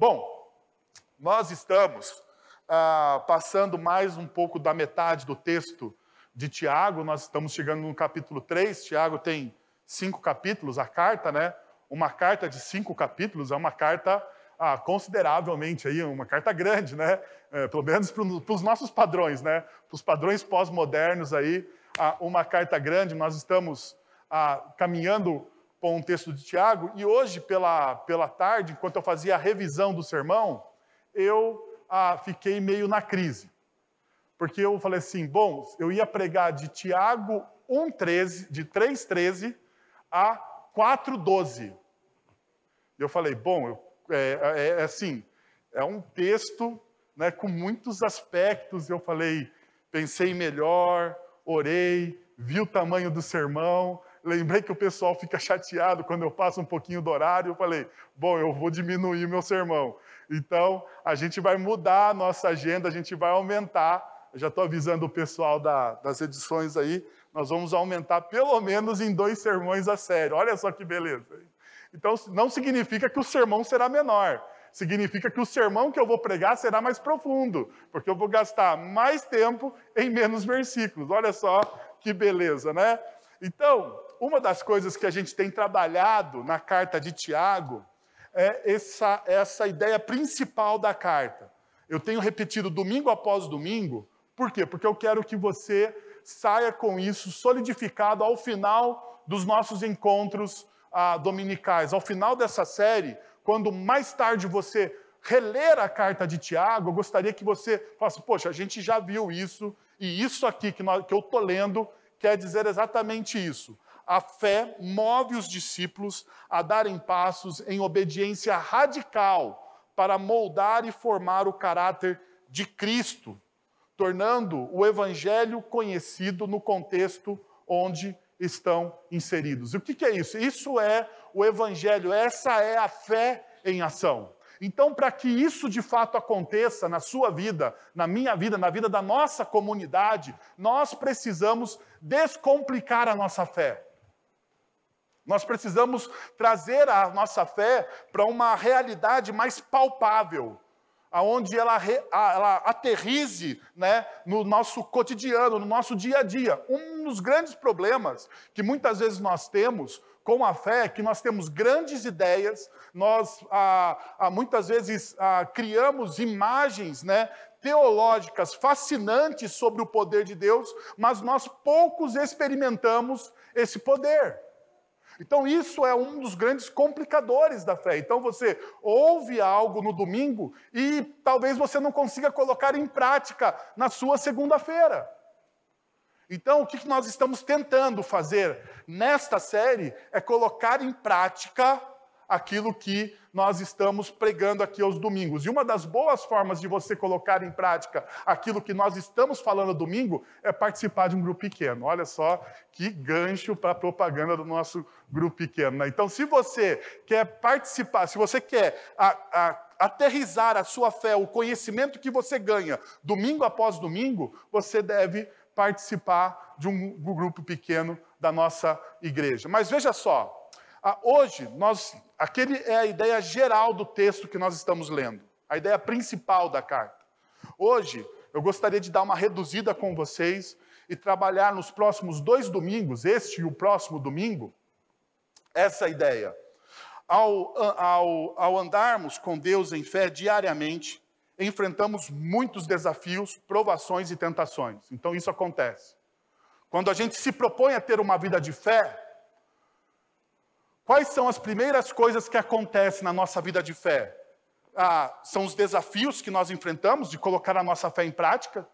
Bom, nós estamos passando mais um pouco da metade do texto de Tiago. Nós estamos chegando no capítulo 3. Tiago tem 5 capítulos, a carta, né? Uma carta de 5 capítulos é uma carta consideravelmente, aí, uma carta grande, né? Pelo menos para os nossos padrões, né? Para os padrões pós-modernos, aí, uma carta grande. Nós estamos caminhando com um texto de Tiago, e hoje, pela tarde, enquanto eu fazia a revisão do sermão, eu fiquei meio na crise. Porque eu falei assim, bom, eu ia pregar de Tiago 1,13, de 3,13 a 4,12. Eu falei, bom, assim, é um texto, né, com muitos aspectos. Eu falei, pensei melhor, orei, vi o tamanho do sermão, lembrei que o pessoal fica chateado quando eu passo um pouquinho do horário. Eu falei, bom, eu vou diminuir meu sermão. Então, a gente vai mudar a nossa agenda, a gente vai aumentar. Eu já estou avisando o pessoal das edições aí, nós vamos aumentar pelo menos em 2 sermões a série. Olha só que beleza. Então, não significa que o sermão será menor. Significa que o sermão que eu vou pregar será mais profundo, porque eu vou gastar mais tempo em menos versículos. Olha só que beleza, né? Então, uma das coisas que a gente tem trabalhado na carta de Tiago é essa ideia principal da carta. Eu tenho repetido domingo após domingo. Por quê? Porque eu quero que você saia com isso solidificado ao final dos nossos encontros dominicais. Ao final dessa série, quando mais tarde você reler a carta de Tiago, eu gostaria que você falasse, poxa, a gente já viu isso, e isso aqui que eu estou lendo quer dizer exatamente isso. A fé move os discípulos a darem passos em obediência radical para moldar e formar o caráter de Cristo, tornando o Evangelho conhecido no contexto onde estão inseridos. E o que é isso? Isso é o Evangelho, essa é a fé em ação. Então, para que isso de fato aconteça na sua vida, na minha vida, na vida da nossa comunidade, nós precisamos descomplicar a nossa fé. Nós precisamos trazer a nossa fé para uma realidade mais palpável, onde ela aterrize, né, no nosso cotidiano, no nosso dia a dia. Um dos grandes problemas que muitas vezes nós temos com a fé é que nós temos grandes ideias, nós muitas vezes criamos imagens, né, teológicas fascinantes sobre o poder de Deus, mas nós poucos experimentamos esse poder. Então, isso é um dos grandes complicadores da fé. Então, você ouve algo no domingo e talvez você não consiga colocar em prática na sua segunda-feira. Então, o que nós estamos tentando fazer nesta série é colocar em prática aquilo que nós estamos pregando aqui aos domingos. E uma das boas formas de você colocar em prática aquilo que nós estamos falando domingo é participar de um grupo pequeno. Olha só que gancho para a propaganda do nosso grupo pequeno, né? Então, se você quer participar, se você quer aterrissar a sua fé, o conhecimento que você ganha domingo após domingo, você deve participar de um grupo pequeno da nossa igreja. Mas veja só, hoje, aquele é a ideia geral do texto que nós estamos lendo, a ideia principal da carta. Hoje, eu gostaria de dar uma reduzida com vocês e trabalhar nos próximos 2 domingos, este e o próximo domingo, essa ideia. Ao andarmos com Deus em fé diariamente, enfrentamos muitos desafios, provações e tentações. Então, isso acontece. Quando a gente se propõe a ter uma vida de fé, quais são as primeiras coisas que acontecem na nossa vida de fé? São os desafios que nós enfrentamos de colocar a nossa fé em prática.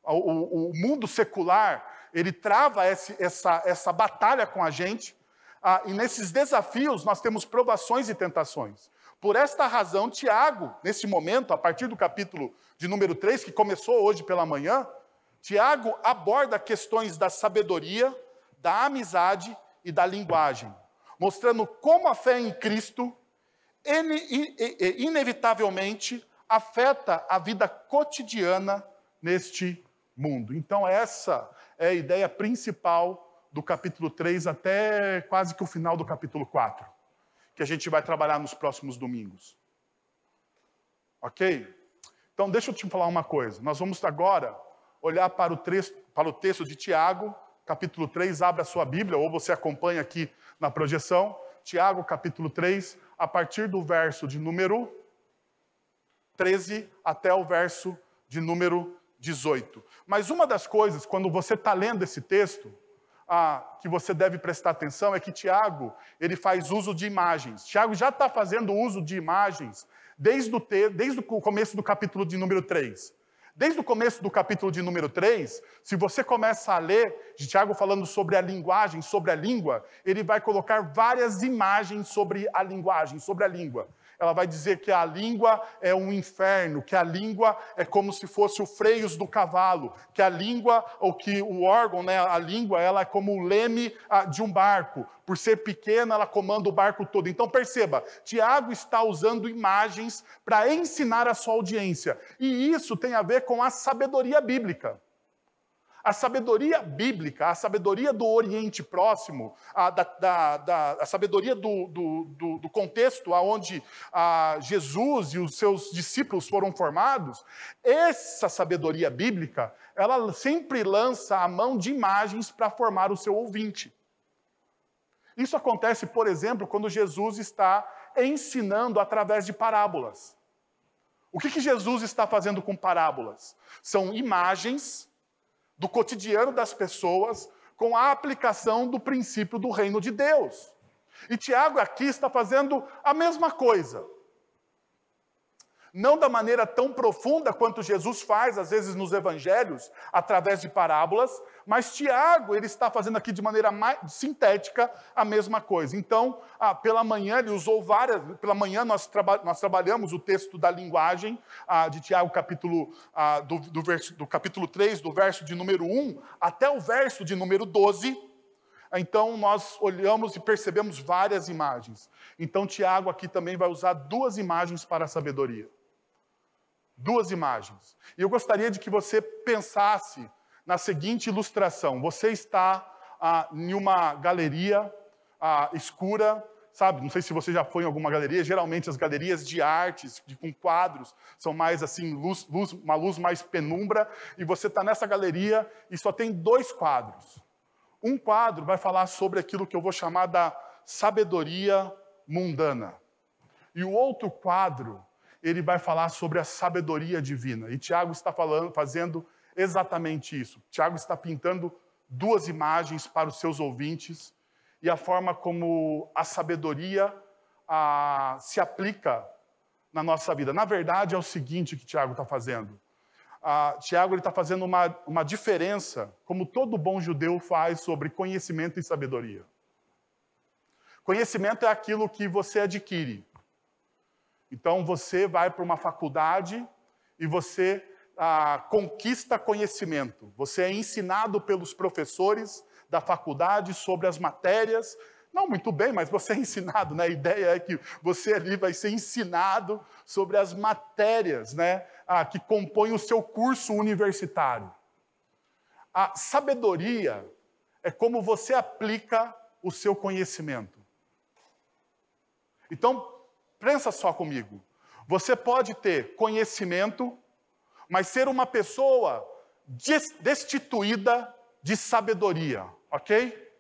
O mundo secular, ele trava essa batalha com a gente. E nesses desafios nós temos provações e tentações. Por esta razão, Tiago, nesse momento, a partir do capítulo de número 3, que começou hoje pela manhã, Tiago aborda questões da sabedoria, da amizade e da linguagem, mostrando como a fé em Cristo inevitavelmente afeta a vida cotidiana neste mundo. Então, essa é a ideia principal do capítulo 3 até quase que o final do capítulo 4, que a gente vai trabalhar nos próximos domingos. Ok? Então, deixa eu te falar uma coisa. Nós vamos agora olhar para o texto de Tiago, capítulo 3. Abra a sua Bíblia, ou você acompanha aqui na projeção. Tiago, capítulo 3, a partir do verso de número 13 até o verso de número 18. Mas uma das coisas, quando você está lendo esse texto, que você deve prestar atenção é que Tiago, ele faz uso de imagens. Tiago já está fazendo uso de imagens desde o começo do capítulo de número 3. Desde o começo do capítulo de número 3, se você começa a ler, Tiago falando sobre a linguagem, sobre a língua, ele vai colocar várias imagens sobre a linguagem, sobre a língua. Ela vai dizer que a língua é um inferno, que a língua é como se fosse o freios do cavalo, que a língua, ou que o órgão, né, a língua, ela é como o leme de um barco. Por ser pequena, ela comanda o barco todo. Então perceba, Tiago está usando imagens para ensinar a sua audiência. E isso tem a ver com a sabedoria bíblica. A sabedoria bíblica, a sabedoria do Oriente Próximo, a sabedoria do contexto onde Jesus e os seus discípulos foram formados, essa sabedoria bíblica, ela sempre lança a mão de imagens para formar o seu ouvinte. Isso acontece, por exemplo, quando Jesus está ensinando através de parábolas. O que Jesus está fazendo com parábolas? São imagens do cotidiano das pessoas com a aplicação do princípio do reino de Deus. E Tiago aqui está fazendo a mesma coisa. Não da maneira tão profunda quanto Jesus faz, às vezes, nos evangelhos, através de parábolas, mas Tiago, ele está fazendo aqui de maneira mais sintética a mesma coisa. Então, pela manhã, ele usou pela manhã nós trabalhamos o texto da linguagem de Tiago, do capítulo 3, do verso de número 1 até o verso de número 12. Então, nós olhamos e percebemos várias imagens. Então, Tiago aqui também vai usar duas imagens para a sabedoria. Duas imagens. E eu gostaria de que você pensasse na seguinte ilustração. Você está em uma galeria escura, sabe? Não sei se você já foi em alguma galeria. Geralmente as galerias de artes, com quadros, são mais assim, uma luz mais penumbra. E você está nessa galeria e só tem dois quadros. Um quadro vai falar sobre aquilo que eu vou chamar da sabedoria mundana. E o outro quadro, ele vai falar sobre a sabedoria divina. E Tiago está fazendo exatamente isso. Tiago está pintando duas imagens para os seus ouvintes e a forma como a sabedoria se aplica na nossa vida. Na verdade, é o seguinte que Tiago está fazendo. Tiago está fazendo uma diferença, como todo bom judeu faz, sobre conhecimento e sabedoria. Conhecimento é aquilo que você adquire. Então, você vai para uma faculdade e você conquista conhecimento. Você é ensinado pelos professores da faculdade sobre as matérias. Não muito bem, mas você é ensinado, né? A ideia é que você ali vai ser ensinado sobre as matérias, né? Que compõem o seu curso universitário. A sabedoria é como você aplica o seu conhecimento. Então, pensa só comigo. Você pode ter conhecimento, mas ser uma pessoa destituída de sabedoria, ok?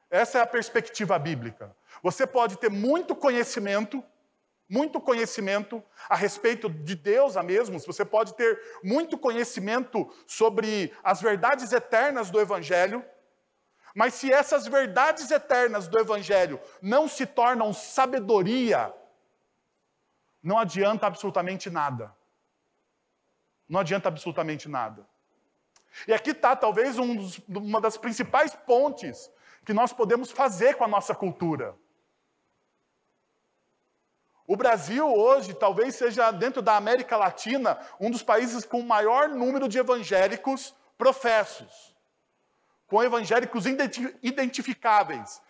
Essa é a perspectiva bíblica. Você pode ter muito conhecimento a respeito de Deus mesmo. Você pode ter muito conhecimento sobre as verdades eternas do Evangelho, mas se essas verdades eternas do Evangelho não se tornam sabedoria, não adianta absolutamente nada. Não adianta absolutamente nada. E aqui está talvez uma das principais pontes que nós podemos fazer com a nossa cultura. O Brasil hoje talvez seja, dentro da América Latina, um dos países com o maior número de evangélicos professos, com evangélicos identificáveis.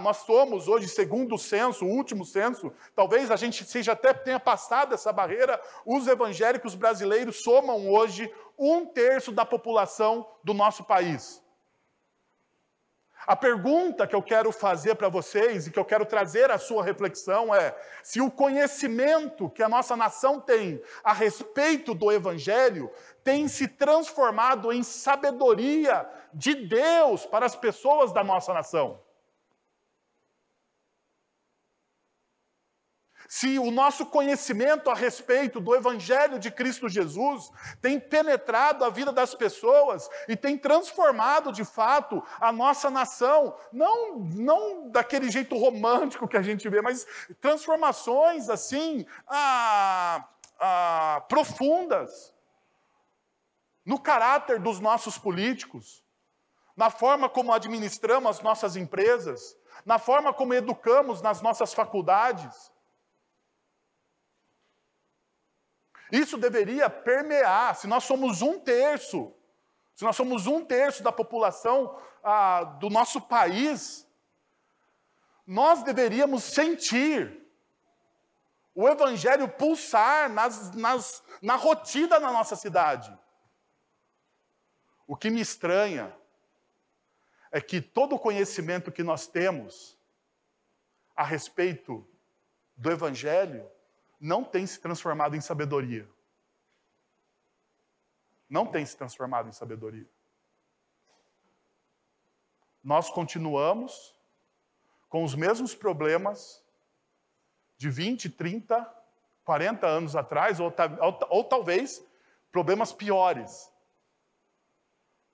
Nós somos hoje, segundo o censo, o último censo, talvez a gente até tenha passado essa barreira, os evangélicos brasileiros somam hoje 1/3 da população do nosso país. A pergunta que eu quero fazer para vocês e que eu quero trazer à sua reflexão é: se o conhecimento que a nossa nação tem a respeito do Evangelho tem se transformado em sabedoria de Deus para as pessoas da nossa nação. Se o nosso conhecimento a respeito do Evangelho de Cristo Jesus tem penetrado a vida das pessoas e tem transformado, de fato, a nossa nação, não daquele jeito romântico que a gente vê, mas transformações, assim, profundas no caráter dos nossos políticos, na forma como administramos as nossas empresas, na forma como educamos nas nossas faculdades. Isso deveria permear, se nós somos um terço da população do nosso país, nós deveríamos sentir o Evangelho pulsar na rotina da nossa cidade. O que me estranha é que todo o conhecimento que nós temos a respeito do Evangelho não tem se transformado em sabedoria. Não tem se transformado em sabedoria. Nós continuamos com os mesmos problemas de 20, 30, 40 anos atrás, ou talvez problemas piores.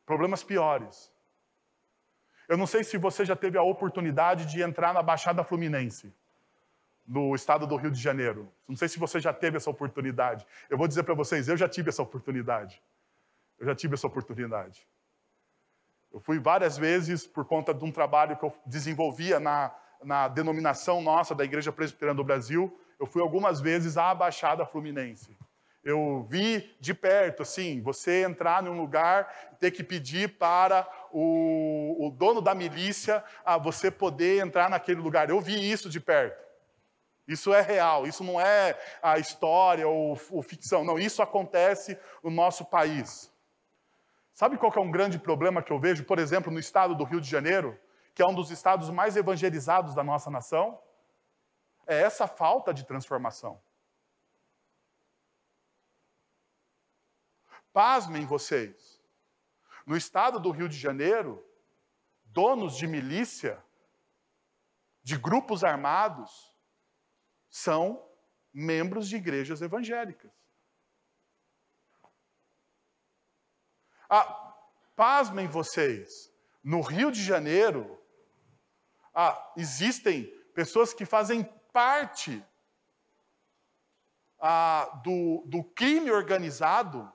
Problemas piores. Eu não sei se você já teve a oportunidade de entrar na Baixada Fluminense, no estado do Rio de Janeiro. Não sei se você já teve essa oportunidade. Eu vou dizer para vocês, eu já tive essa oportunidade. Eu fui várias vezes por conta de um trabalho que eu desenvolvia na denominação nossa da Igreja Presbiteriana do Brasil. Eu fui algumas vezes à Baixada Fluminense. Eu vi de perto, assim, você entrar num lugar e ter que pedir para o dono da milícia você poder entrar naquele lugar. Eu vi isso de perto. Isso é real, isso não é a história ou ficção, não, isso acontece no nosso país. Sabe qual que é um grande problema que eu vejo, por exemplo, no estado do Rio de Janeiro, que é um dos estados mais evangelizados da nossa nação? É essa falta de transformação. Pasmem vocês, no estado do Rio de Janeiro, donos de milícia, de grupos armados, são membros de igrejas evangélicas. Pasmem vocês, no Rio de Janeiro, existem pessoas que fazem parte do crime organizado,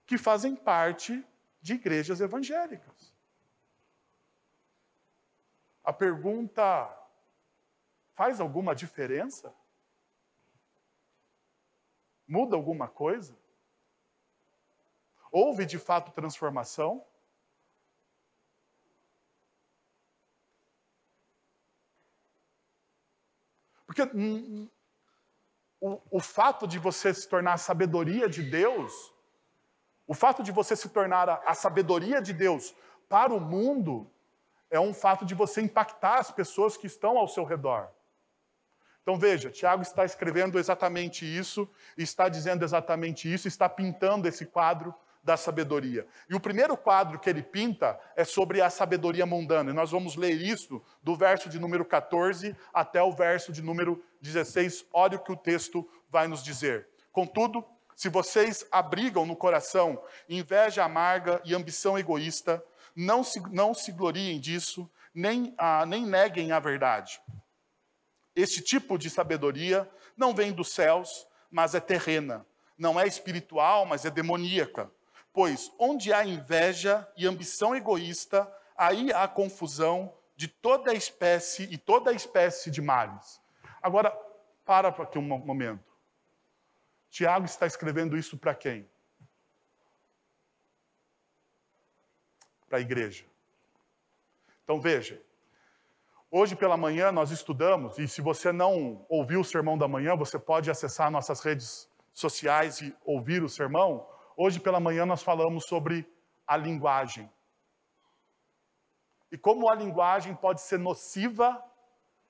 que fazem parte de igrejas evangélicas. A pergunta: faz alguma diferença? Muda alguma coisa? Houve de fato transformação? Porque o fato de você se tornar a sabedoria de Deus, o fato de você se tornar a sabedoria de Deus para o mundo, é um fato de você impactar as pessoas que estão ao seu redor. Então veja, Tiago está escrevendo exatamente isso, está dizendo exatamente isso, está pintando esse quadro da sabedoria. E o primeiro quadro que ele pinta é sobre a sabedoria mundana. E nós vamos ler isso do verso de número 14 até o verso de número 16. Olha o que o texto vai nos dizer. Contudo, se vocês abrigam no coração inveja amarga e ambição egoísta, não se gloriem disso, nem neguem a verdade. Este tipo de sabedoria não vem dos céus, mas é terrena. Não é espiritual, mas é demoníaca. Pois onde há inveja e ambição egoísta, aí há confusão de toda espécie e toda espécie de males. Agora, para aqui um momento. Tiago está escrevendo isso para quem? Para a igreja. Então veja, hoje pela manhã nós estudamos, e se você não ouviu o sermão da manhã, você pode acessar nossas redes sociais e ouvir o sermão. Hoje pela manhã nós falamos sobre a linguagem. e como a linguagem pode ser nociva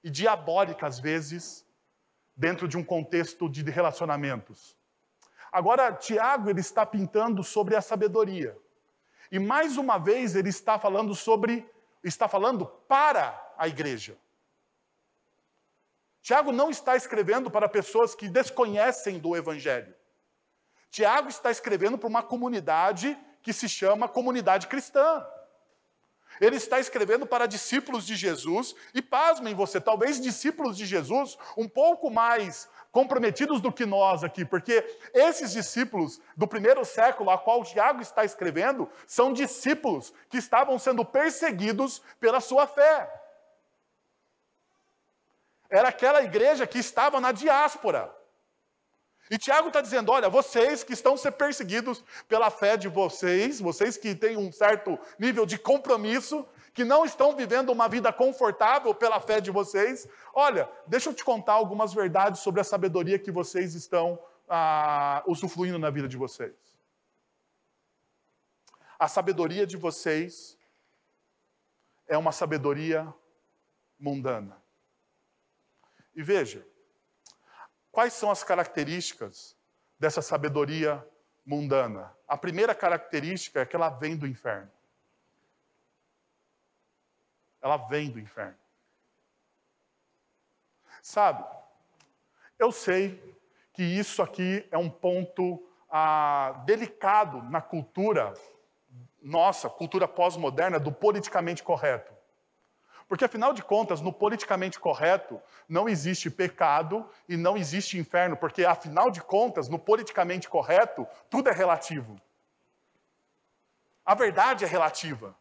e diabólica, às vezes, dentro de um contexto de relacionamentos. Agora, Tiago, ele está pintando sobre a sabedoria. E mais uma vez ele está falando para a igreja. Tiago não está escrevendo para pessoas que desconhecem do evangelho. Tiago está escrevendo para uma comunidade que se chama comunidade cristã. Ele está escrevendo para discípulos de Jesus, e pasmem você, talvez discípulos de Jesus um pouco mais comprometidos do que nós aqui, porque esses discípulos do primeiro século, a qual Tiago está escrevendo, são discípulos que estavam sendo perseguidos pela sua fé. Era aquela igreja que estava na diáspora. E Tiago está dizendo, olha, vocês que estão sendo perseguidos pela fé de vocês, vocês que têm um certo nível de compromisso, que não estão vivendo uma vida confortável pela fé de vocês, olha, deixa eu te contar algumas verdades sobre a sabedoria que vocês estão usufruindo na vida de vocês. A sabedoria de vocês é uma sabedoria mundana. E veja, quais são as características dessa sabedoria mundana? A primeira característica é que ela vem do inferno. Ela vem do inferno. Sabe, eu sei que isso aqui é um ponto delicado na cultura, nossa, cultura pós-moderna, do politicamente correto. Porque, afinal de contas, no politicamente correto, não existe pecado e não existe inferno. Porque, afinal de contas, no politicamente correto, tudo é relativo. A verdade é relativa.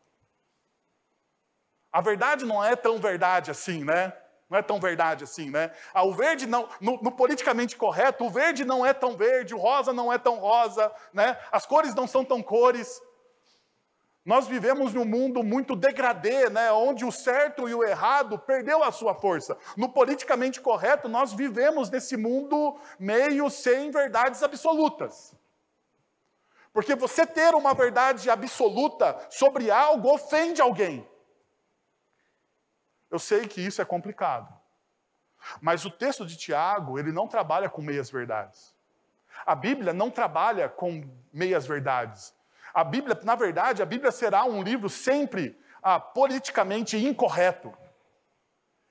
A verdade não é tão verdade assim, né? Não é tão verdade assim, né? O verde não, no politicamente correto, o verde não é tão verde, o rosa não é tão rosa, né? As cores não são tão cores. Nós vivemos num mundo muito degradê, né? Onde o certo e o errado perdeu a sua força. No politicamente correto, nós vivemos nesse mundo meio sem verdades absolutas. Porque você ter uma verdade absoluta sobre algo ofende alguém. Eu sei que isso é complicado. Mas o texto de Tiago, ele não trabalha com meias verdades. A Bíblia não trabalha com meias verdades. A Bíblia, na verdade, a Bíblia será um livro sempre politicamente incorreto.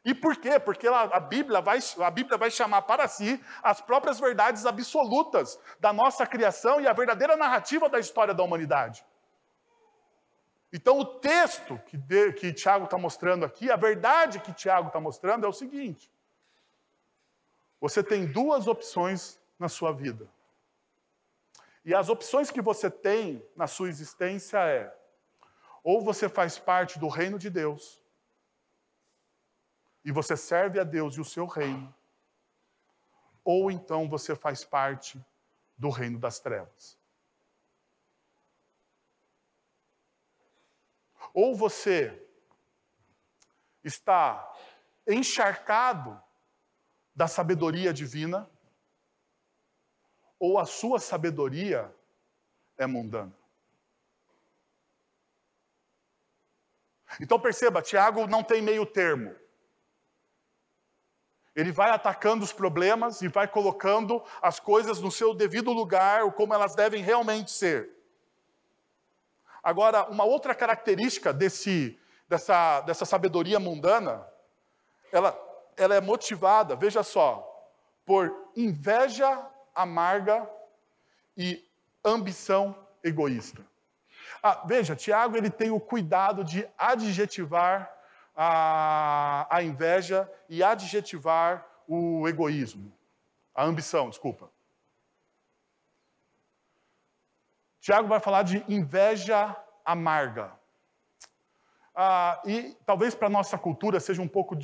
E por quê? Porque a Bíblia vai chamar para si as próprias verdades absolutas da nossa criação e a verdadeira narrativa da história da humanidade. Então, o texto que Tiago está mostrando aqui, a verdade que Tiago está mostrando é o seguinte. Você tem duas opções na sua vida. E as opções que você tem na sua existência é: ou você faz parte do reino de Deus, e você serve a Deus e o seu reino, ou então você faz parte do reino das trevas. Ou você está encharcado da sabedoria divina, ou a sua sabedoria é mundana. Então perceba, Tiago não tem meio termo. Ele vai atacando os problemas e vai colocando as coisas no seu devido lugar, ou como elas devem realmente ser. Agora, uma outra característica dessa sabedoria mundana, ela é motivada, veja só, por inveja amarga e ambição egoísta. Veja, Tiago ele tem o cuidado de adjetivar a inveja e adjetivar o egoísmo. A ambição, desculpa. Tiago vai falar de inveja amarga. E talvez para a nossa cultura seja um pouco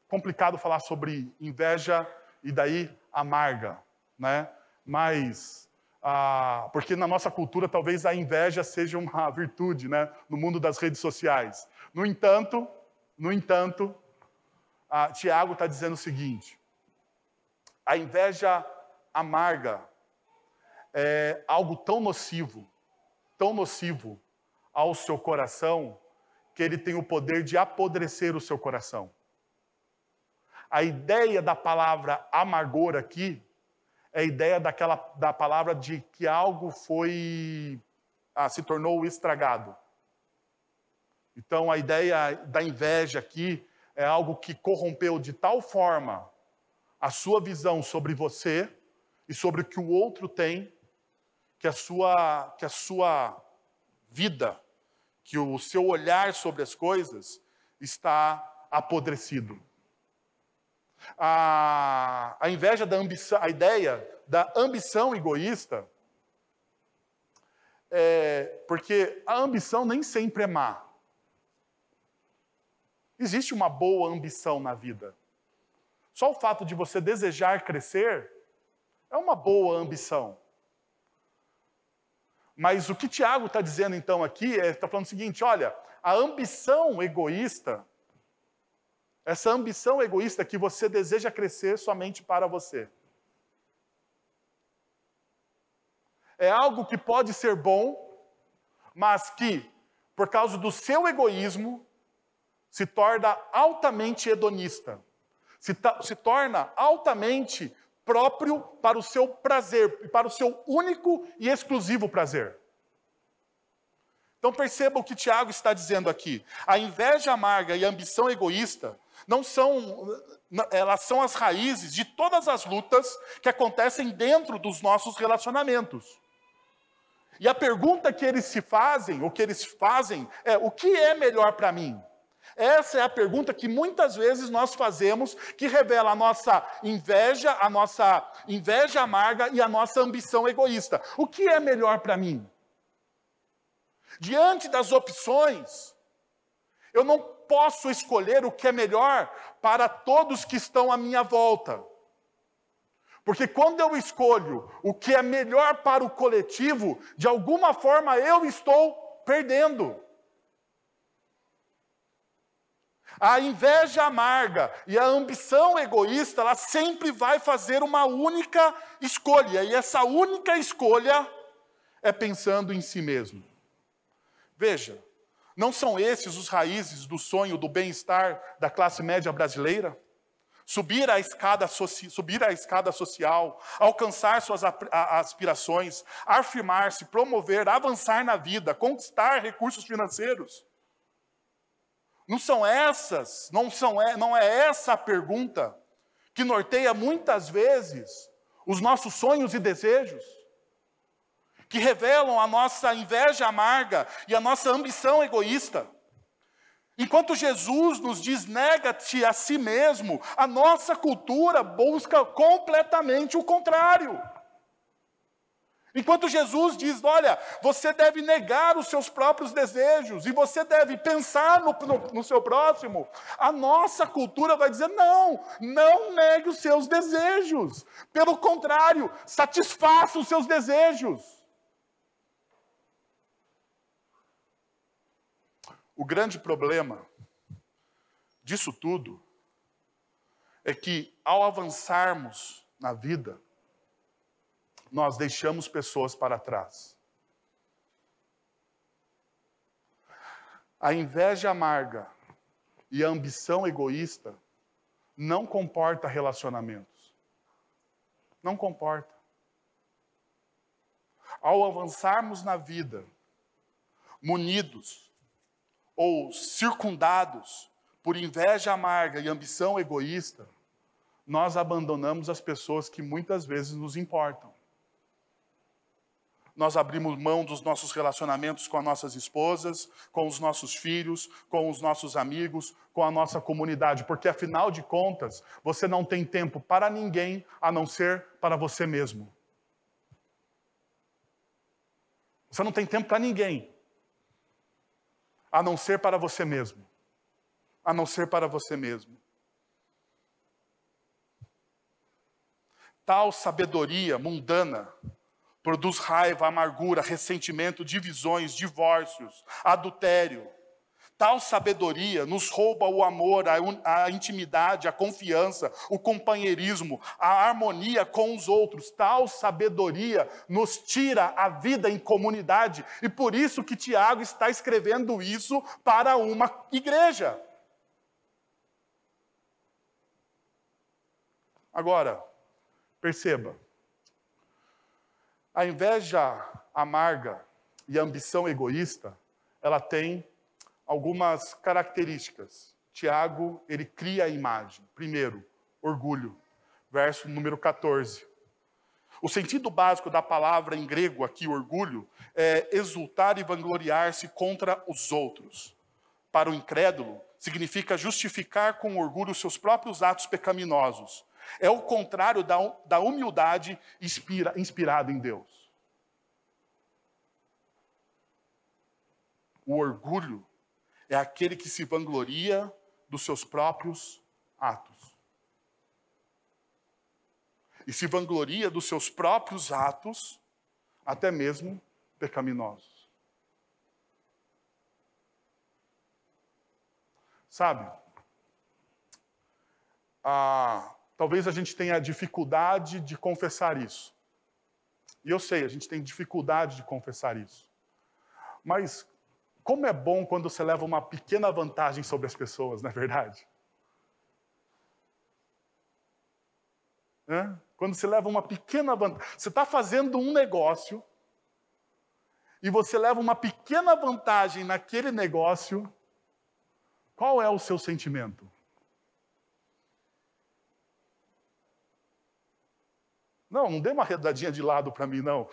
complicado falar sobre inveja e daí amarga, né? Mas, porque na nossa cultura talvez a inveja seja uma virtude, né? No mundo das redes sociais. No entanto, Tiago está dizendo o seguinte: a inveja amarga é algo tão nocivo ao seu coração, que ele tem o poder de apodrecer o seu coração. A ideia da palavra amargor aqui é a ideia da palavra de que algo se tornou estragado. Então, a ideia da inveja aqui é algo que corrompeu de tal forma a sua visão sobre você e sobre o que o outro tem, que a sua vida, que o seu olhar sobre as coisas está apodrecido. A inveja da ambição, a ideia da ambição egoísta, porque a ambição nem sempre é má. Existe uma boa ambição na vida. Só o fato de você desejar crescer é uma boa ambição. Mas o que Tiago está dizendo então aqui, está falando o seguinte, olha, a ambição egoísta, essa ambição egoísta que você deseja crescer somente para você, é algo que pode ser bom, mas que, por causa do seu egoísmo, se torna altamente hedonista. Se torna altamente próprio para o seu prazer, e para o seu único e exclusivo prazer. Então perceba o que Tiago está dizendo aqui. A inveja amarga e a ambição egoísta elas são as raízes de todas as lutas que acontecem dentro dos nossos relacionamentos. E a pergunta que eles fazem é: o que é melhor para mim? Essa é a pergunta que muitas vezes nós fazemos, que revela a nossa inveja amarga e a nossa ambição egoísta. O que é melhor para mim? Diante das opções, eu não posso escolher o que é melhor para todos que estão à minha volta. Porque quando eu escolho o que é melhor para o coletivo, de alguma forma eu estou perdendo. A inveja amarga e a ambição egoísta, ela sempre vai fazer uma única escolha. E essa única escolha é pensando em si mesmo. Veja, não são esses os raízes do sonho do bem-estar da classe média brasileira? Subir a escada social, alcançar suas aspirações, afirmar-se, promover, avançar na vida, conquistar recursos financeiros. Não é essa a pergunta que norteia muitas vezes os nossos sonhos e desejos, que revelam a nossa inveja amarga e a nossa ambição egoísta. Enquanto Jesus nos diz, nega-te a si mesmo, a nossa cultura busca completamente o contrário. Enquanto Jesus diz, olha, você deve negar os seus próprios desejos e você deve pensar no seu próximo, a nossa cultura vai dizer, não negue os seus desejos. Pelo contrário, satisfaça os seus desejos. O grande problema disso tudo é que, ao avançarmos na vida, nós deixamos pessoas para trás. A inveja amarga e a ambição egoísta não comporta relacionamentos. Não comporta. Ao avançarmos na vida, munidos ou circundados por inveja amarga e ambição egoísta, nós abandonamos as pessoas que muitas vezes nos importam. Nós abrimos mão dos nossos relacionamentos com as nossas esposas, com os nossos filhos, com os nossos amigos, com a nossa comunidade, porque afinal de contas, você não tem tempo para ninguém a não ser para você mesmo. Você não tem tempo para ninguém a não ser para você mesmo. A não ser para você mesmo. Tal sabedoria mundana produz raiva, amargura, ressentimento, divisões, divórcios, adultério. Tal sabedoria nos rouba o amor, a intimidade, a confiança, o companheirismo, a harmonia com os outros. Tal sabedoria nos tira a vida em comunidade. E por isso que Tiago está escrevendo isso para uma igreja. Agora, perceba, a inveja amarga e a ambição egoísta, ela tem algumas características. Tiago, ele cria a imagem. Primeiro, orgulho, verso número 14. O sentido básico da palavra em grego aqui, orgulho, é exultar e vangloriar-se contra os outros. Para o incrédulo, significa justificar com orgulho os seus próprios atos pecaminosos. É o contrário da humildade inspirada em Deus. O orgulho é aquele que se vangloria dos seus próprios atos. E se vangloria dos seus próprios atos, até mesmo pecaminosos. Sabe? Talvez a gente tenha dificuldade de confessar isso. E eu sei, a gente tem dificuldade de confessar isso. Mas como é bom quando você leva uma pequena vantagem sobre as pessoas, não é verdade? Quando você leva uma pequena vantagem. Você está fazendo um negócio e você leva uma pequena vantagem naquele negócio, qual é o seu sentimento? Não dê uma redadinha de lado para mim, não.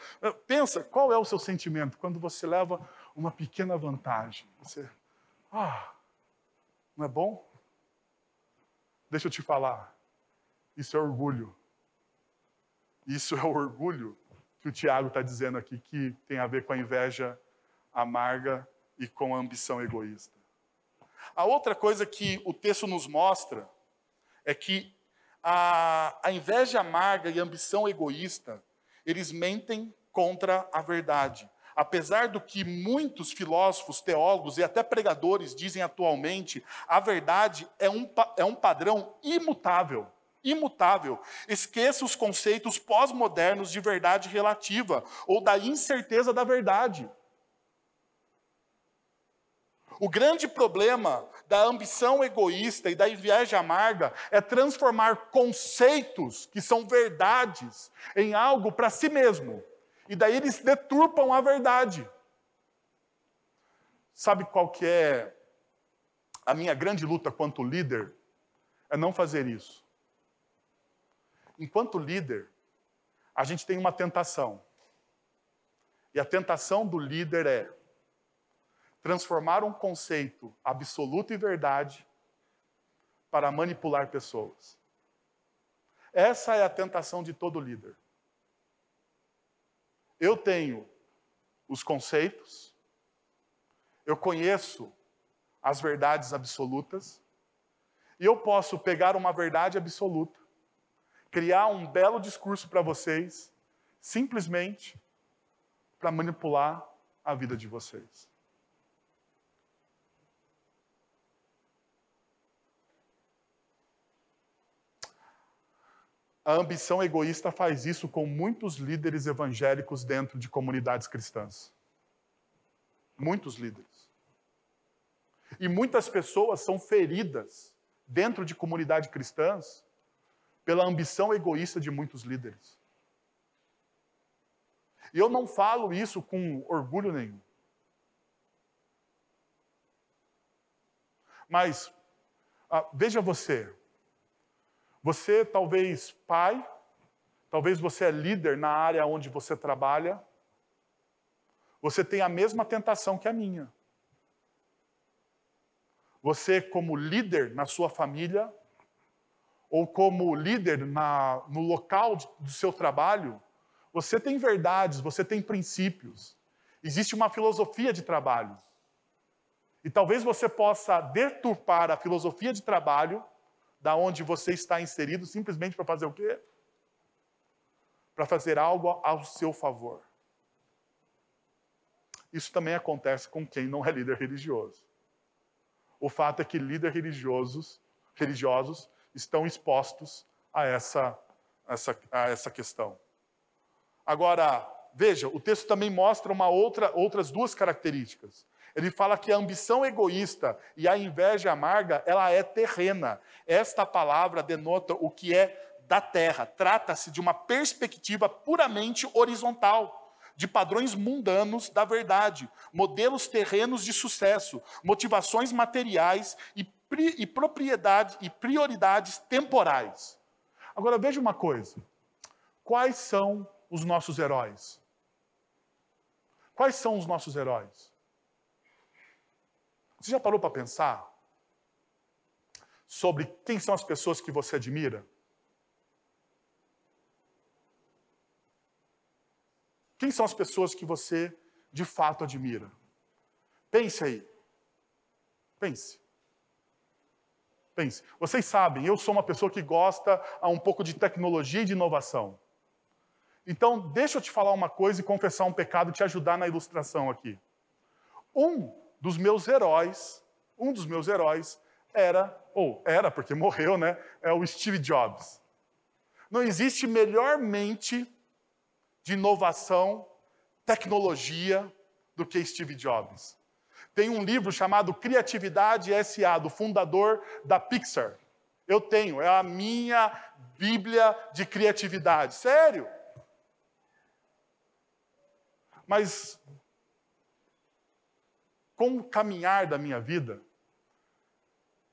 Pensa, qual é o seu sentimento quando você leva uma pequena vantagem? Você, não é bom? Deixa eu te falar, isso é orgulho. Isso é o orgulho que o Tiago está dizendo aqui, que tem a ver com a inveja amarga e com a ambição egoísta. A outra coisa que o texto nos mostra é que a inveja amarga e a ambição egoísta, eles mentem contra a verdade. Apesar do que muitos filósofos, teólogos e até pregadores dizem atualmente, a verdade é um padrão imutável. Imutável. Esqueça os conceitos pós-modernos de verdade relativa ou da incerteza da verdade. O grande problema da ambição egoísta e da inveja amarga é transformar conceitos que são verdades em algo para si mesmo. E daí eles deturpam a verdade. Sabe qual que é a minha grande luta quanto líder? É não fazer isso. Enquanto líder, a gente tem uma tentação. E a tentação do líder é transformar um conceito absoluto e verdade para manipular pessoas. Essa é a tentação de todo líder. Eu tenho os conceitos, eu conheço as verdades absolutas, e eu posso pegar uma verdade absoluta, criar um belo discurso para vocês, simplesmente para manipular a vida de vocês. A ambição egoísta faz isso com muitos líderes evangélicos dentro de comunidades cristãs. Muitos líderes. E muitas pessoas são feridas dentro de comunidades cristãs pela ambição egoísta de muitos líderes. E eu não falo isso com orgulho nenhum. Mas, veja você. Você talvez pai, talvez você é líder na área onde você trabalha. Você tem a mesma tentação que a minha. Você, como líder na sua família, ou como líder no local do seu trabalho, você tem verdades, você tem princípios. Existe uma filosofia de trabalho. E talvez você possa deturpar a filosofia de trabalho da onde você está inserido, simplesmente para fazer o quê? Para fazer algo ao seu favor. Isso também acontece com quem não é líder religioso. O fato é que líderes religiosos estão expostos a essa questão. Agora, veja, o texto também mostra outras duas características. Ele fala que a ambição egoísta e a inveja amarga, ela é terrena. Esta palavra denota o que é da terra. Trata-se de uma perspectiva puramente horizontal, de padrões mundanos da verdade, modelos terrenos de sucesso, motivações materiais e propriedades e prioridades temporais. Agora veja uma coisa. Quais são os nossos heróis? Quais são os nossos heróis? Você já parou para pensar sobre quem são as pessoas que você admira? Quem são as pessoas que você de fato admira? Pense aí. Pense. Pense. Vocês sabem, eu sou uma pessoa que gosta um pouco de tecnologia e de inovação. Então, deixa eu te falar uma coisa e confessar um pecado e te ajudar na ilustração aqui. Um dos meus heróis era porque morreu, né? É o Steve Jobs. Não existe melhor mente de inovação, tecnologia, do que Steve Jobs. Tem um livro chamado Criatividade S.A., do fundador da Pixar. Eu tenho, é a minha Bíblia de criatividade. Sério. Mas, com o caminhar da minha vida,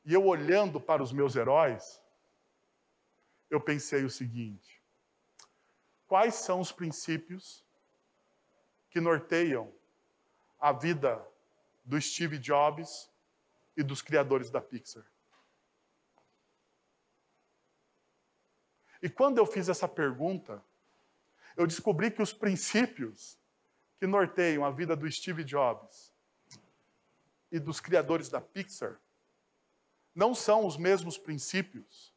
e eu olhando para os meus heróis, eu pensei o seguinte: quais são os princípios que norteiam a vida do Steve Jobs e dos criadores da Pixar? E quando eu fiz essa pergunta, eu descobri que os princípios que norteiam a vida do Steve Jobs e dos criadores da Pixar não são os mesmos princípios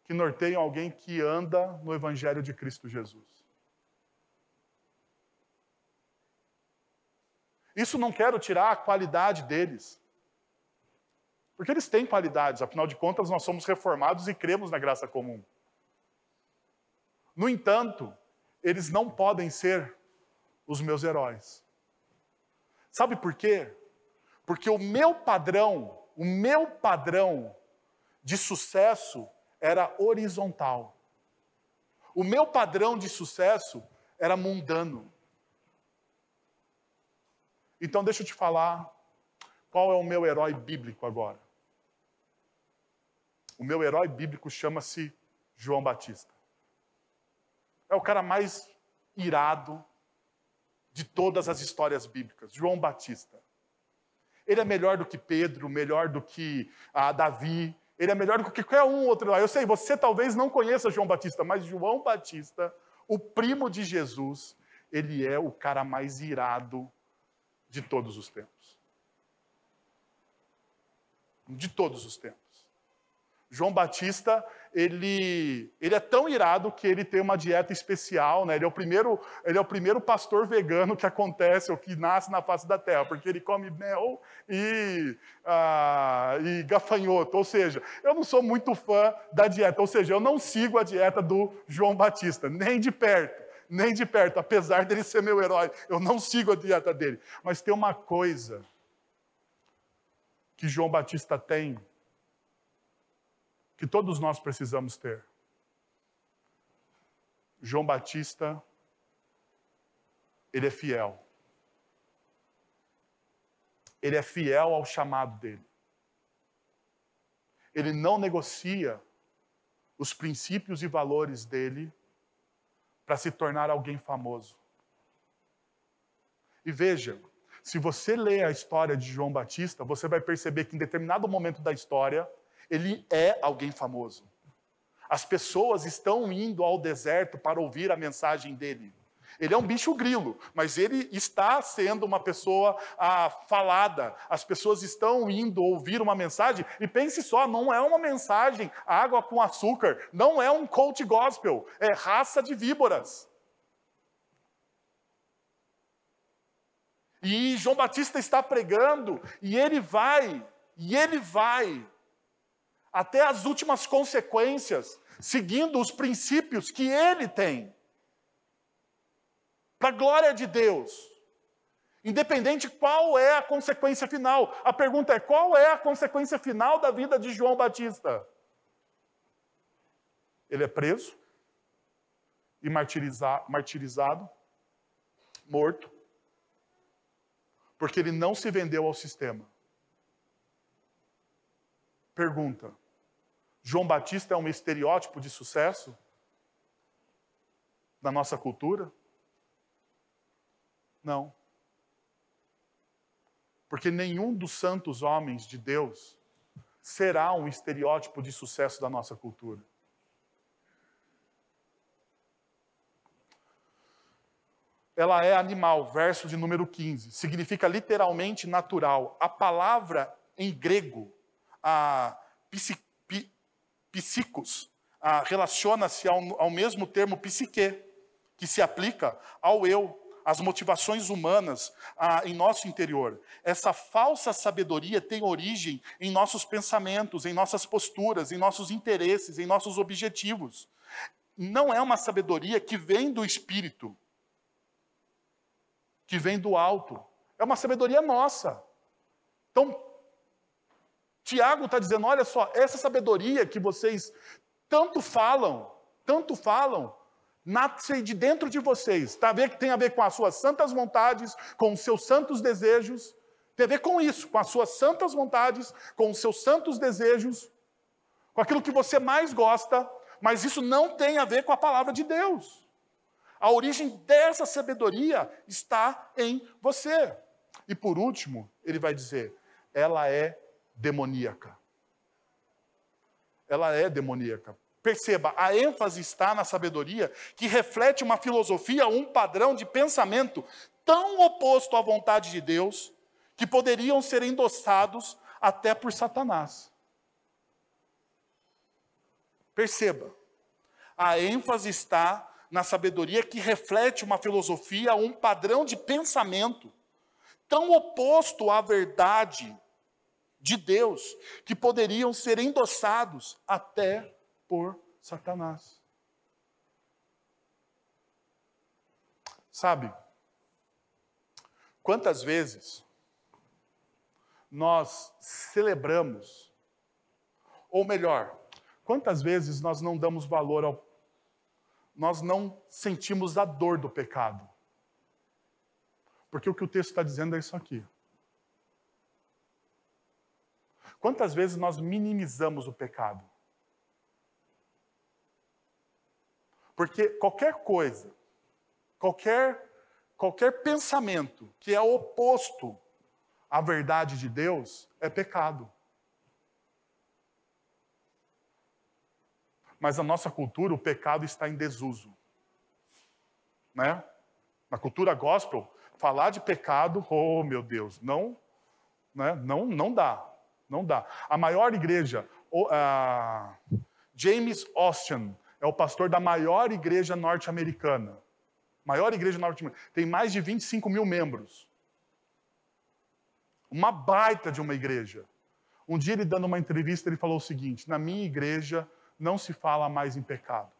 que norteiam alguém que anda no Evangelho de Cristo Jesus. Isso não quero tirar a qualidade deles, porque eles têm qualidades, afinal de contas nós somos reformados e cremos na graça comum. No entanto, eles não podem ser os meus heróis. Sabe por quê? Porque o meu padrão de sucesso era horizontal. O meu padrão de sucesso era mundano. Então deixa eu te falar qual é o meu herói bíblico agora. O meu herói bíblico chama-se João Batista. É o cara mais irado de todas as histórias bíblicas, João Batista. Ele é melhor do que Pedro, melhor do que Davi, ele é melhor do que qualquer um outro. Eu sei, você talvez não conheça João Batista, mas João Batista, o primo de Jesus, ele é o cara mais irado de todos os tempos. De todos os tempos. João Batista, ele é tão irado que ele tem uma dieta especial, né? Ele é o primeiro pastor vegano que acontece, ou que nasce na face da terra, porque ele come mel e gafanhoto. Ou seja, eu não sou muito fã da dieta, ou seja, eu não sigo a dieta do João Batista, nem de perto, apesar dele ser meu herói, eu não sigo a dieta dele. Mas tem uma coisa que João Batista tem, que todos nós precisamos ter. João Batista, ele é fiel. Ele é fiel ao chamado dele. Ele não negocia os princípios e valores dele para se tornar alguém famoso. E veja, se você ler a história de João Batista, você vai perceber que em determinado momento da história, ele é alguém famoso. As pessoas estão indo ao deserto para ouvir a mensagem dele. Ele é um bicho grilo, mas ele está sendo uma pessoa falada. As pessoas estão indo ouvir uma mensagem, e pense só, não é uma mensagem água com açúcar, não é um coach gospel, é raça de víboras. E João Batista está pregando, e ele vai até as últimas consequências, seguindo os princípios que ele tem. Para a glória de Deus. Independente qual é a consequência final. A pergunta é, qual é a consequência final da vida de João Batista? Ele é preso e martirizado, morto, porque ele não se vendeu ao sistema. Pergunta, João Batista é um estereótipo de sucesso da nossa cultura? Não. Porque nenhum dos santos homens de Deus será um estereótipo de sucesso da nossa cultura. Ela é animal, verso de número 15. Significa literalmente natural. A palavra em grego, a psíkos, relaciona-se ao mesmo termo psique, que se aplica ao eu, às motivações humanas em nosso interior. Essa falsa sabedoria tem origem em nossos pensamentos, em nossas posturas, em nossos interesses, em nossos objetivos. Não é uma sabedoria que vem do espírito, que vem do alto. É uma sabedoria nossa. Então, Tiago está dizendo, olha só, essa sabedoria que vocês tanto falam, nasce de dentro de vocês. Tem a ver com as suas santas vontades, com os seus santos desejos. Tem a ver com isso, com as suas santas vontades, com os seus santos desejos, com aquilo que você mais gosta, mas isso não tem a ver com a palavra de Deus. A origem dessa sabedoria está em você. E por último, ele vai dizer, ela é demoníaca. Ela é demoníaca. Perceba, a ênfase está na sabedoria que reflete uma filosofia, um padrão de pensamento tão oposto à vontade de Deus que poderiam ser endossados até por Satanás. Perceba, a ênfase está na sabedoria que reflete uma filosofia, um padrão de pensamento tão oposto à verdade de Deus que poderiam ser endossados até por Satanás. Sabe, quantas vezes nós celebramos, ou melhor, quantas vezes nós não damos valor nós não sentimos a dor do pecado? Porque o que o texto está dizendo é isso aqui. Quantas vezes nós minimizamos o pecado? Porque qualquer coisa, qualquer pensamento que é oposto à verdade de Deus é pecado. Mas na nossa cultura o pecado está em desuso. Né? Na cultura gospel, falar de pecado, oh meu Deus, não dá. Não dá. A maior igreja, James Austin, é o pastor da maior igreja norte-americana. Maior igreja norte-americana. Tem mais de 25 mil membros. Uma baita de uma igreja. Um dia ele dando uma entrevista, ele falou o seguinte, na minha igreja não se fala mais em pecado.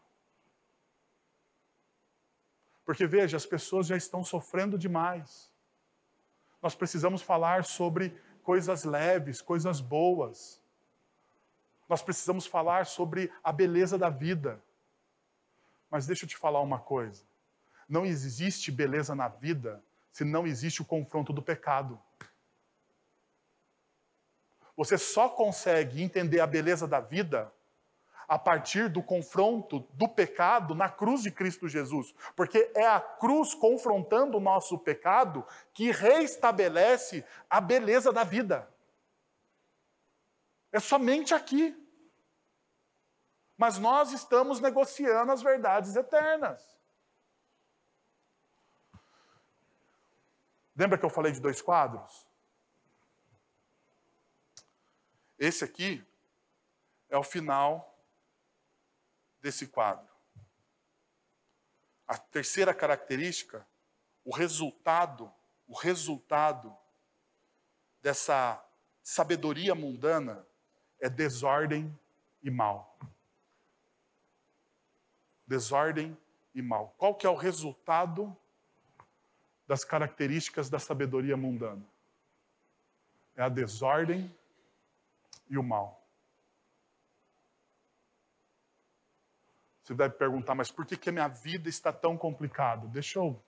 Porque veja, as pessoas já estão sofrendo demais. Nós precisamos falar sobre coisas leves, coisas boas. Nós precisamos falar sobre a beleza da vida. Mas deixa eu te falar uma coisa. Não existe beleza na vida se não existe o confronto do pecado. Você só consegue entender a beleza da vida a partir do confronto do pecado na cruz de Cristo Jesus. Porque é a cruz confrontando o nosso pecado que reestabelece a beleza da vida. É somente aqui. Mas nós estamos negociando as verdades eternas. Lembra que eu falei de 2 quadros? Esse aqui é o final desse quadro. A terceira característica, o resultado o resultado dessa sabedoria mundana é desordem e mal. Desordem e mal. Qual que é o resultado das características da sabedoria mundana? É a desordem e o mal. Você deve perguntar, mas por que a minha vida está tão complicada? Deixa eu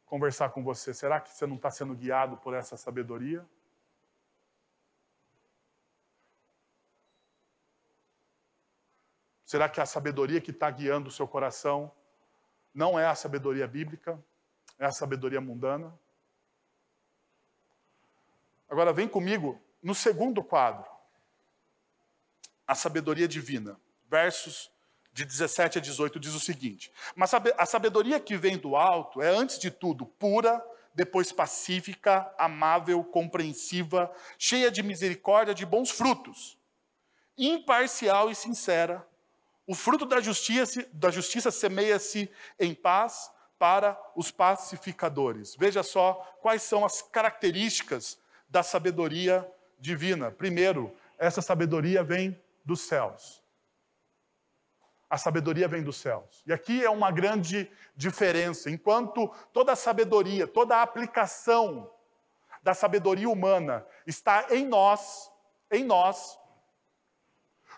conversar com você. Será que você não está sendo guiado por essa sabedoria? Será que a sabedoria que está guiando o seu coração não é a sabedoria bíblica? É a sabedoria mundana? Agora vem comigo no segundo quadro. A sabedoria divina. Versos de 17 a 18 diz o seguinte: mas a sabedoria que vem do alto é, antes de tudo, pura, depois pacífica, amável, compreensiva, cheia de misericórdia, de bons frutos, imparcial e sincera. O fruto da justiça semeia-se em paz para os pacificadores. Veja só quais são as características da sabedoria divina. Primeiro, essa sabedoria vem dos céus. A sabedoria vem dos céus. E aqui é uma grande diferença. Enquanto toda a sabedoria, toda a aplicação da sabedoria humana está em nós,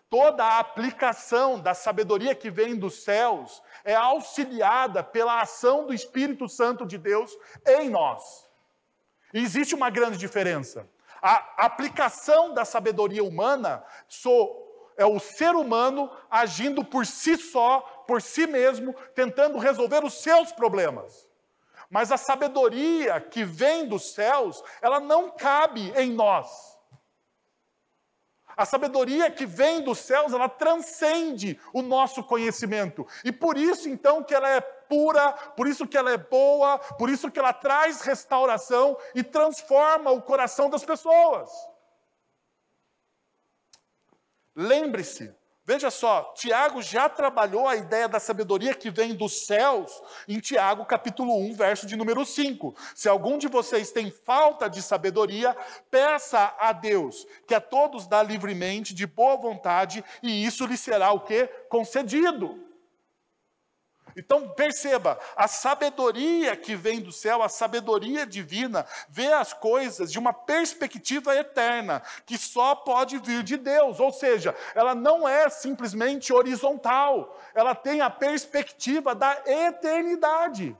toda a aplicação da sabedoria que vem dos céus é auxiliada pela ação do Espírito Santo de Deus em nós. E existe uma grande diferença. A aplicação da sabedoria humana é o ser humano agindo por si só, por si mesmo, tentando resolver os seus problemas. Mas a sabedoria que vem dos céus, ela não cabe em nós. A sabedoria que vem dos céus, ela transcende o nosso conhecimento. E por isso, então, que ela é pura, por isso que ela é boa, por isso que ela traz restauração e transforma o coração das pessoas. Lembre-se, veja só, Tiago já trabalhou a ideia da sabedoria que vem dos céus em Tiago capítulo 1, verso de número 5. Se algum de vocês tem falta de sabedoria, peça a Deus, que a todos dá livremente, de boa vontade, e isso lhe será o quê? Concedido. Então perceba, a sabedoria que vem do céu, a sabedoria divina, vê as coisas de uma perspectiva eterna, que só pode vir de Deus. Ou seja, ela não é simplesmente horizontal, ela tem a perspectiva da eternidade.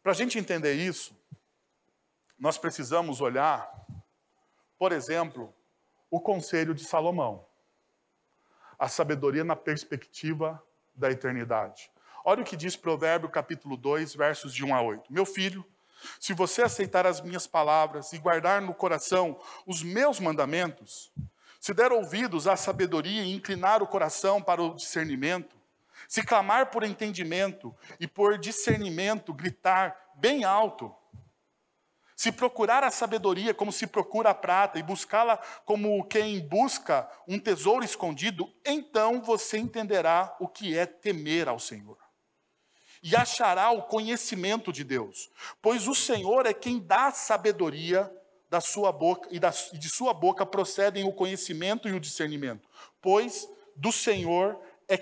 Para a gente entender isso, nós precisamos olhar, por exemplo, o Conselho de Salomão. A sabedoria na perspectiva da eternidade. Olha o que diz Provérbio capítulo 2, versos de 1 a 8. Meu filho, se você aceitar as minhas palavras e guardar no coração os meus mandamentos, se der ouvidos à sabedoria e inclinar o coração para o discernimento, se clamar por entendimento e por discernimento gritar bem alto, se procurar a sabedoria como se procura a prata e buscá-la como quem busca um tesouro escondido, então você entenderá o que é temer ao Senhor. E achará o conhecimento de Deus, pois o Senhor é quem dá sabedoria da sua boca, e de sua boca procedem o conhecimento e o discernimento. Pois o Senhor é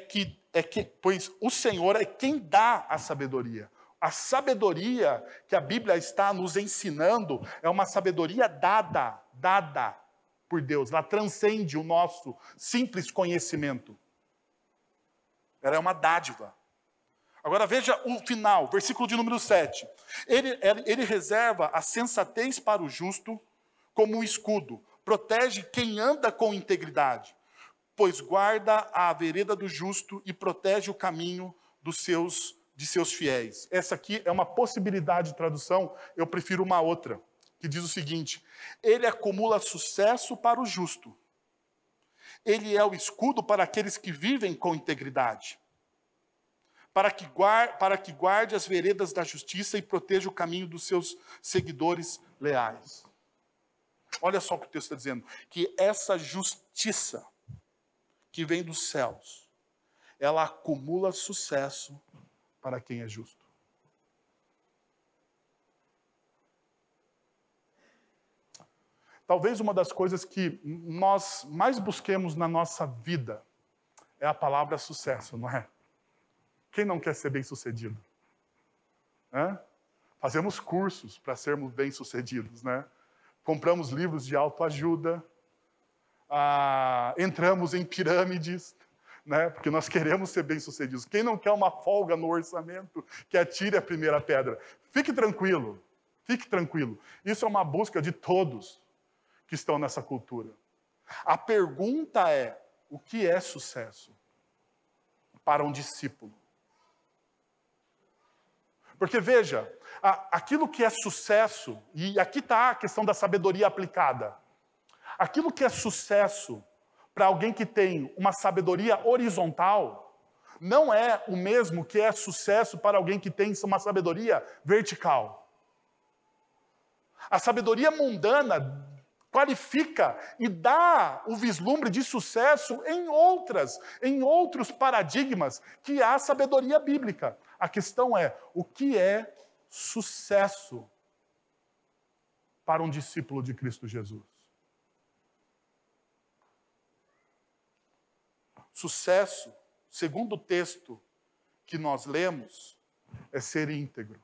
quem dá a sabedoria. A sabedoria que a Bíblia está nos ensinando é uma sabedoria dada por Deus. Ela transcende o nosso simples conhecimento. Ela é uma dádiva. Agora veja o final, versículo de número 7. Ele reserva a sensatez para o justo como um escudo. Protege quem anda com integridade, pois guarda a vereda do justo e protege o caminho de seus fiéis. Essa aqui é uma possibilidade de tradução, eu prefiro uma outra, que diz o seguinte: ele acumula sucesso para o justo. Ele é o escudo para aqueles que vivem com integridade, para que guarde as veredas da justiça e proteja o caminho dos seus seguidores leais. Olha só o que o texto está dizendo, que essa justiça que vem dos céus, ela acumula sucesso para quem é justo. talvez uma das coisas que nós mais busquemos na nossa vida é a palavra sucesso, não é? Quem não quer ser bem-sucedido? Fazemos cursos para sermos bem-sucedidos, né? Compramos livros de autoajuda, entramos em pirâmides, né? Porque nós queremos ser bem-sucedidos. Quem não quer uma folga no orçamento, que atire a primeira pedra? Fique tranquilo, fique tranquilo. Isso é uma busca de todos que estão nessa cultura. A pergunta é, o que é sucesso para um discípulo? Porque veja, aquilo que é sucesso, e aqui está a questão da sabedoria aplicada. Aquilo que é sucesso para alguém que tem uma sabedoria horizontal, não é o mesmo que é sucesso para alguém que tem uma sabedoria vertical. A sabedoria mundana qualifica e dá o vislumbre de sucesso em outros paradigmas que há sabedoria bíblica. A questão é, o que é sucesso para um discípulo de Cristo Jesus? Sucesso, segundo o texto que nós lemos, é ser íntegro.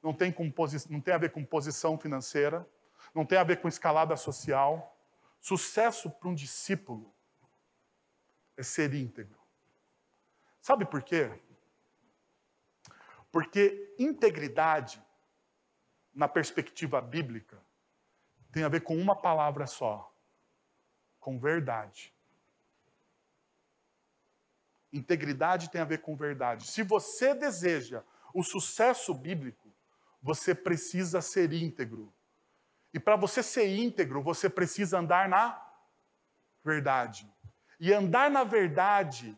Não tem a ver com posição financeira, não tem a ver com escalada social. Sucesso para um discípulo é ser íntegro. Sabe por quê? Porque integridade, na perspectiva bíblica, tem a ver com uma palavra só, com verdade. Integridade tem a ver com verdade. Se você deseja o sucesso bíblico, você precisa ser íntegro. E para você ser íntegro, você precisa andar na verdade. E andar na verdade,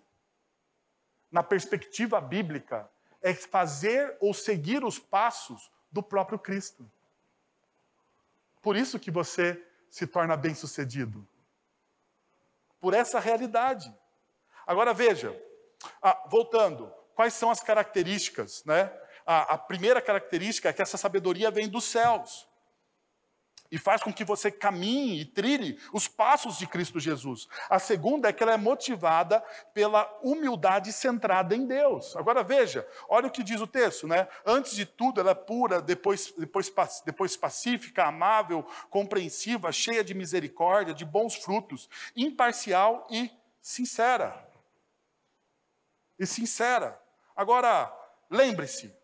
na perspectiva bíblica, é fazer ou seguir os passos do próprio Cristo. Por isso que você se torna bem-sucedido. Por essa realidade. Agora veja, voltando, quais são as características, né? A primeira característica é que essa sabedoria vem dos céus. E faz com que você caminhe e trilhe os passos de Cristo Jesus. A segunda é que ela é motivada pela humildade centrada em Deus. Agora veja, olha o que diz o texto, né? Antes de tudo, ela é pura, depois pacífica, amável, compreensiva, cheia de misericórdia, de bons frutos, imparcial e sincera. Agora, lembre-se,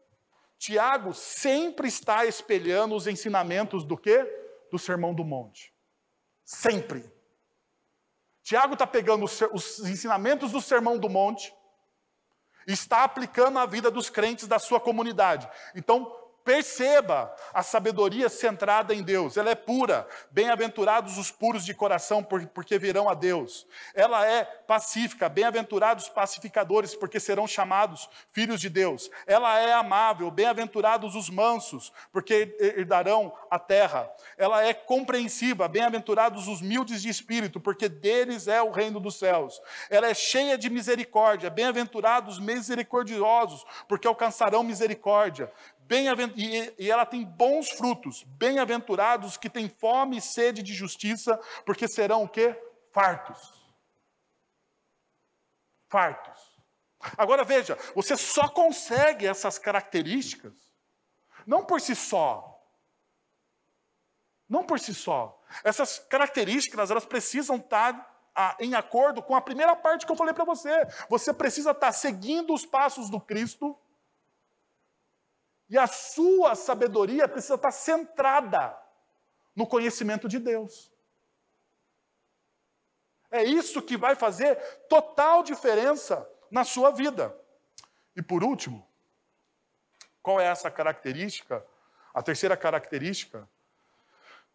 Tiago sempre está espelhando os ensinamentos do quê? Do Sermão do Monte. Sempre. Tiago está pegando os ensinamentos do Sermão do Monte e está aplicando à vida dos crentes da sua comunidade. Então, perceba a sabedoria centrada em Deus. Ela é pura. Bem-aventurados os puros de coração, porque verão a Deus. Ela é pacífica. Bem-aventurados os pacificadores, porque serão chamados filhos de Deus. Ela é amável. Bem-aventurados os mansos, porque herdarão a terra. Ela é compreensiva. Bem-aventurados os humildes de espírito, porque deles é o reino dos céus. Ela é cheia de misericórdia. Bem-aventurados os misericordiosos, porque alcançarão misericórdia. E ela tem bons frutos. Bem-aventurados que têm fome e sede de justiça, porque serão o quê? Fartos. Fartos. Agora veja, você só consegue essas características, não por si só. Não por si só. Essas características, elas precisam estar em acordo com a primeira parte que eu falei para você. Você precisa estar seguindo os passos do Cristo. E a sua sabedoria precisa estar centrada no conhecimento de Deus. É isso que vai fazer total diferença na sua vida. E por último, qual é essa característica? A terceira característica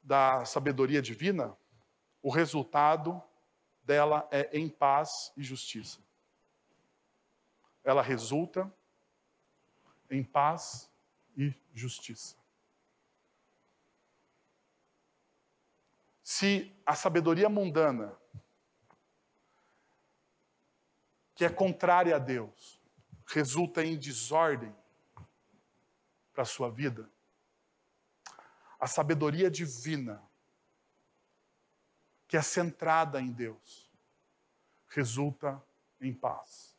da sabedoria divina, o resultado dela é em paz e justiça. Ela resulta em paz e justiça. Se a sabedoria mundana, que é contrária a Deus, resulta em desordem, para a sua vida? A sabedoria divina, que é centrada em Deus, resulta em paz.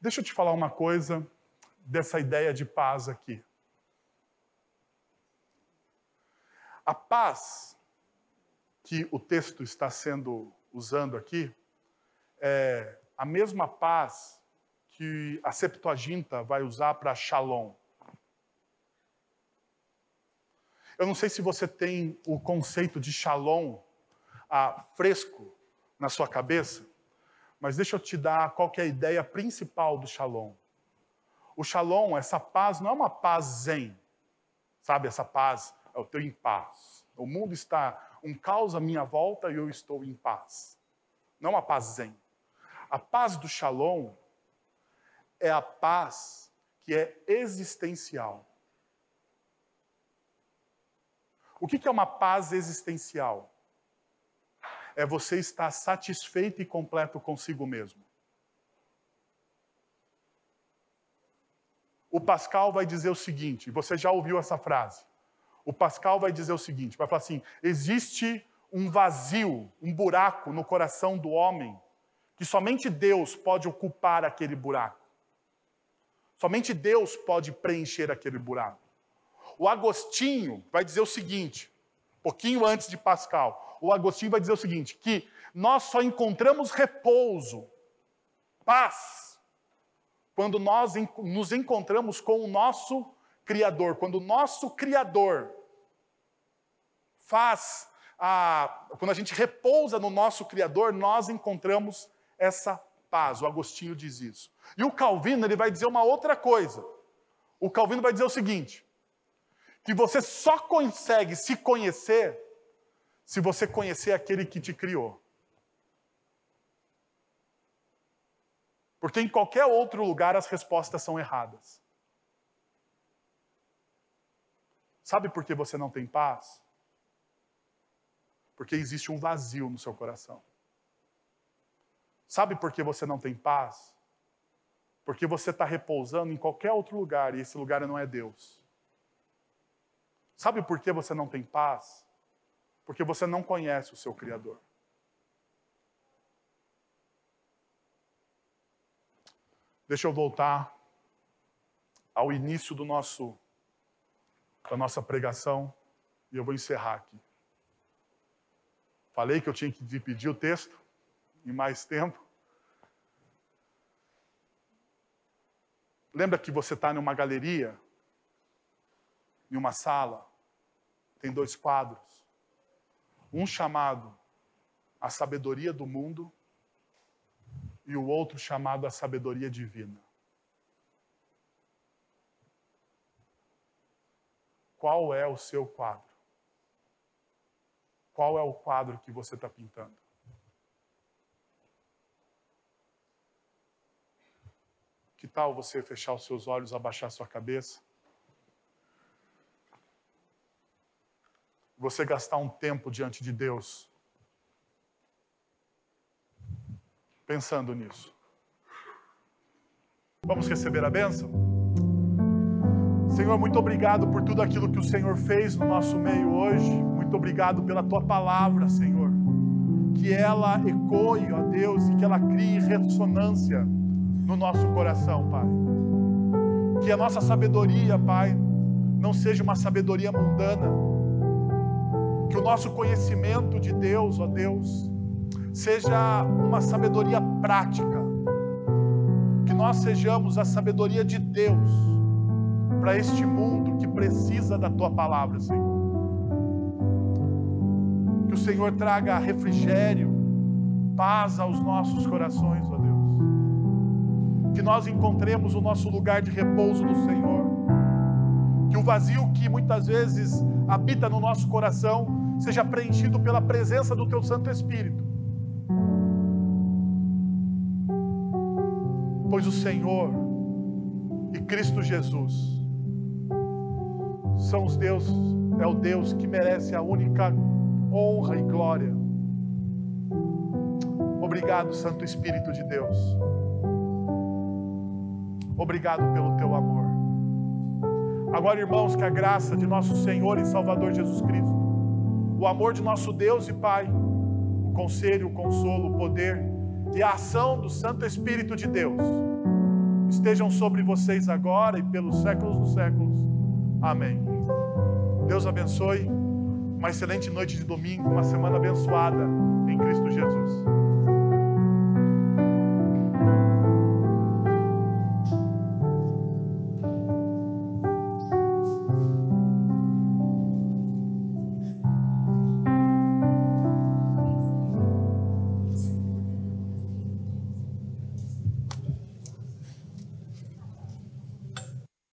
Deixa eu te falar uma coisa dessa ideia de paz aqui. A paz que o texto está usando aqui é a mesma paz que a Septuaginta vai usar para Shalom. Eu não sei se você tem o conceito de Shalom fresco na sua cabeça, mas deixa eu te dar qual que é a ideia principal do Shalom. O Shalom, essa paz, não é uma paz zen, sabe? Essa paz, eu estou em paz. O mundo está um caos à minha volta e eu estou em paz. Não é uma paz zen. A paz do Shalom é a paz que é existencial. O que é uma paz existencial? É você estar satisfeito e completo consigo mesmo. O Pascal vai dizer o seguinte, você já ouviu essa frase. O Pascal vai dizer o seguinte, vai falar assim, existe um vazio, um buraco no coração do homem, que somente Deus pode ocupar aquele buraco. Somente Deus pode preencher aquele buraco. O Agostinho vai dizer o seguinte, pouquinho antes de Pascal, o Agostinho vai dizer o seguinte, que nós só encontramos repouso, paz, quando nós nos encontramos com o nosso Criador. Quando o nosso Criador quando a gente repousa no nosso Criador, nós encontramos essa paz. O Agostinho diz isso. E o Calvino, ele vai dizer uma outra coisa. O Calvino vai dizer o seguinte, que você só consegue se conhecer se você conhecer aquele que te criou. Porque em qualquer outro lugar as respostas são erradas. Sabe por que você não tem paz? Porque existe um vazio no seu coração. Sabe por que você não tem paz? Porque você está repousando em qualquer outro lugar e esse lugar não é Deus. Sabe por que você não tem paz? Porque você não conhece o seu Criador. Deixa eu voltar ao início da nossa pregação e eu vou encerrar aqui. Falei que eu tinha que dividir o texto em mais tempo. Lembra que você está numa galeria, em uma sala, tem 2 quadros. Um chamado A Sabedoria do Mundo e o outro chamado A Sabedoria Divina. Qual é o seu quadro? Qual é o quadro que você está pintando? Que tal você fechar os seus olhos, abaixar sua cabeça? Você gastar um tempo diante de Deus, pensando nisso. Vamos receber a bênção? Senhor, muito obrigado por tudo aquilo que o Senhor fez no nosso meio hoje. Muito obrigado pela Tua palavra, Senhor. Que ela ecoe, ó Deus, e que ela crie ressonância no nosso coração, Pai. Que a nossa sabedoria, Pai, não seja uma sabedoria mundana. Que o nosso conhecimento de Deus, ó Deus, seja uma sabedoria prática. Que nós sejamos a sabedoria de Deus para este mundo que precisa da Tua palavra, Senhor. Que o Senhor traga refrigério, paz aos nossos corações, ó Deus. Que nós encontremos o nosso lugar de repouso no Senhor. Que o vazio que muitas vezes habita no nosso coração seja preenchido pela presença do Teu Santo Espírito. Pois o Senhor e Cristo Jesus é o Deus que merece a única honra e glória. Obrigado, Santo Espírito de Deus. Obrigado pelo teu amor. Agora, irmãos, que a graça de nosso Senhor e Salvador Jesus Cristo, o amor de nosso Deus e Pai, o conselho, o consolo, o poder e a ação do Santo Espírito de Deus estejam sobre vocês agora e pelos séculos dos séculos. Amém. Deus abençoe. Uma excelente noite de domingo, uma semana abençoada em Cristo Jesus.